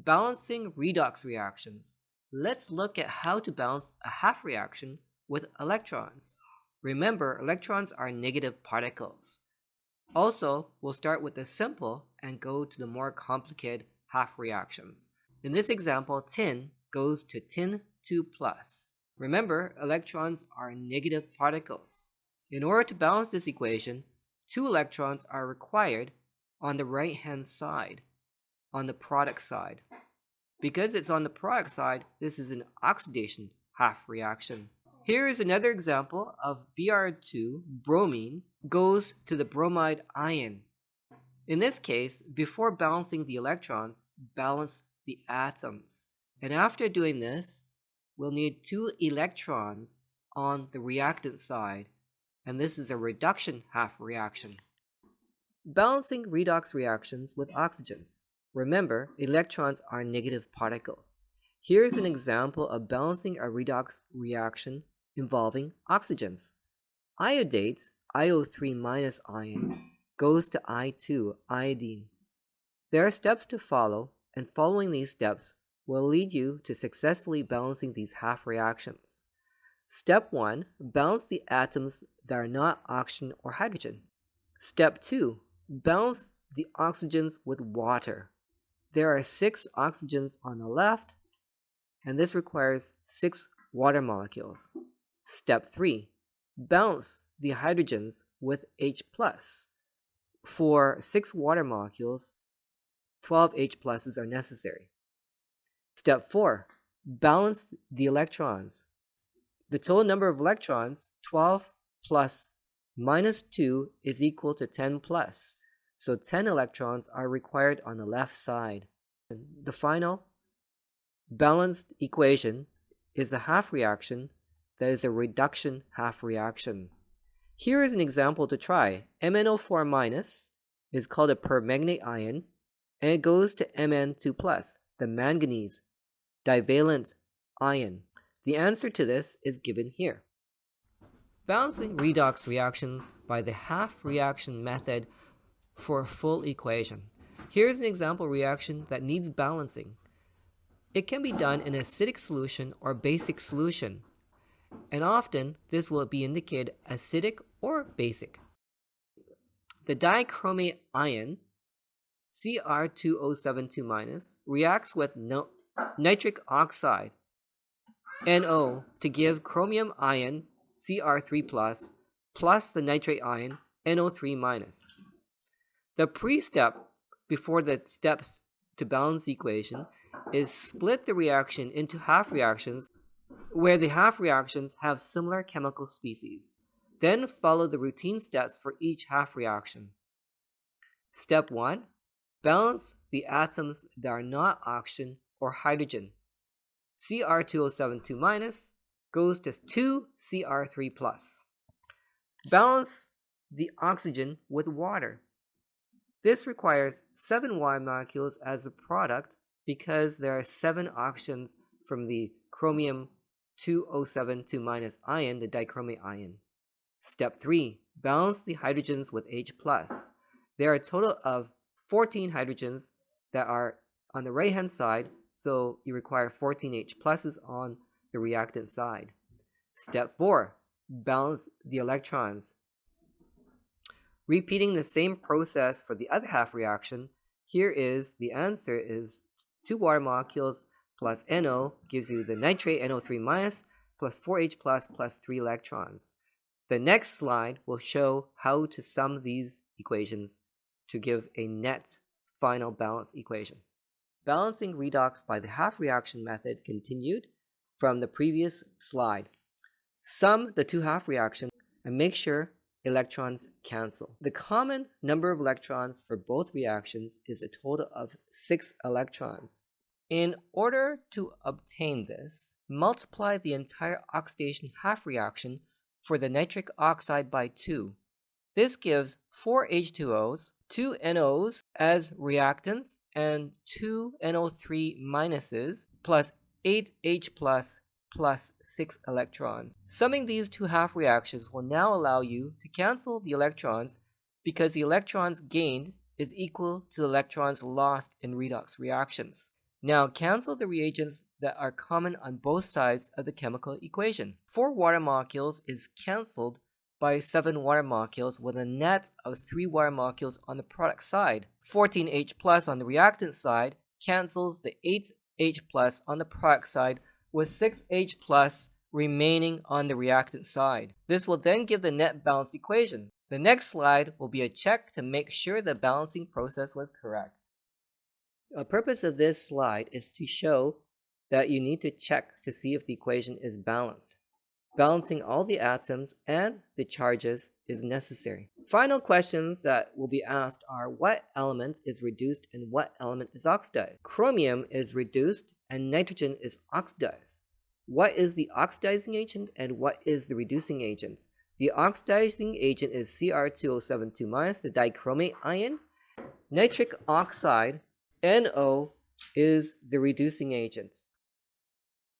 Balancing redox reactions. Let's look at how to balance a half reaction with electrons. Remember, electrons are negative particles. Also, we'll start with the simple and go to the more complicated half reactions. In this example, tin goes to tin 2+. Remember, electrons are negative particles. In order to balance this equation, 2 electrons are required on the right-hand side, on the product side. Because it's on the product side, this is an oxidation half reaction. Here is another example of Br2 bromine goes to the bromide ion. In this case, before balancing the electrons, balance the atoms. And after doing this, we'll need 2 electrons on the reactant side, and this is a reduction half reaction. Balancing redox reactions with oxygens. Remember, electrons are negative particles. Here's an example of balancing a redox reaction involving oxygens. Iodate, IO3- ion, goes to I2, iodine. There are steps to follow, and following these steps will lead you to successfully balancing these half reactions. Step 1. Balance the atoms that are not oxygen or hydrogen. Step 2. Balance the oxygens with water. There are 6 oxygens on the left, and this requires 6 water molecules. Step 3. Balance the hydrogens with H+. For 6 water molecules, 12 H+ are necessary. Step 4. Balance the electrons. The total number of electrons, 12 plus minus 2, is equal to 10 plus. So 10 electrons are required on the left side. And the final balanced equation is a half reaction that is a reduction half reaction. Here is an example to try. MnO4- is called a permanganate ion, and it goes to Mn2+, the manganese divalent ion. The answer to this is given here. Balancing redox reaction by the half reaction method for a full equation. Here's an example reaction that needs balancing. It can be done in an acidic solution or basic solution, and often this will be indicated acidic or basic. The dichromate ion Cr2O72- reacts with nitric oxide NO to give chromium ion Cr3+ plus the nitrate ion NO3-. The pre-step before the steps to balance the equation is split the reaction into half reactions where the half reactions have similar chemical species. Then follow the routine steps for each half reaction. Step 1. Balance the atoms that are not oxygen or hydrogen. Cr2O72- goes to 2 Cr3+. Balance the oxygen with water. This requires 7 water molecules as a product because there are 7 oxygens from the chromium 2O72- ion, the dichromate ion. Step 3. Balance the hydrogens with H+. There are a total of 14 hydrogens that are on the right-hand side, so you require 14 H+ on the reactant side. Step 4. Balance the electrons. Repeating the same process for the other half reaction, here is the answer is 2 water molecules plus NO gives you the nitrate NO3- plus 4H+ plus 3 electrons. The next slide will show how to sum these equations to give a net final balance equation. Balancing redox by the half reaction method continued from the previous slide. Sum the 2 half reactions and make sure electrons cancel. The common number of electrons for both reactions is a total of 6 electrons. In order to obtain this, multiply the entire oxidation half reaction for the nitric oxide by 2. This gives 4 H2Os, 2 NOs as reactants, and 2 NO3- plus 8 H+ plus 6 electrons. Summing these 2 half reactions will now allow you to cancel the electrons because the electrons gained is equal to the electrons lost in redox reactions. Now cancel the reagents that are common on both sides of the chemical equation. 4 water molecules is cancelled by 7 water molecules with a net of 3 water molecules on the product side. 14H plus on the reactant side cancels the 8H plus on the product side with 6H plus remaining on the reactant side. This will then give the net balanced equation. The next slide will be a check to make sure the balancing process was correct. The purpose of this slide is to show that you need to check to see if the equation is balanced. Balancing all the atoms and the charges is necessary. Final questions that will be asked are what element is reduced and what element is oxidized. Chromium is reduced and nitrogen is oxidized. What is the oxidizing agent and what is the reducing agent? The oxidizing agent is Cr2O72-, the dichromate ion. Nitric oxide, NO, is the reducing agent.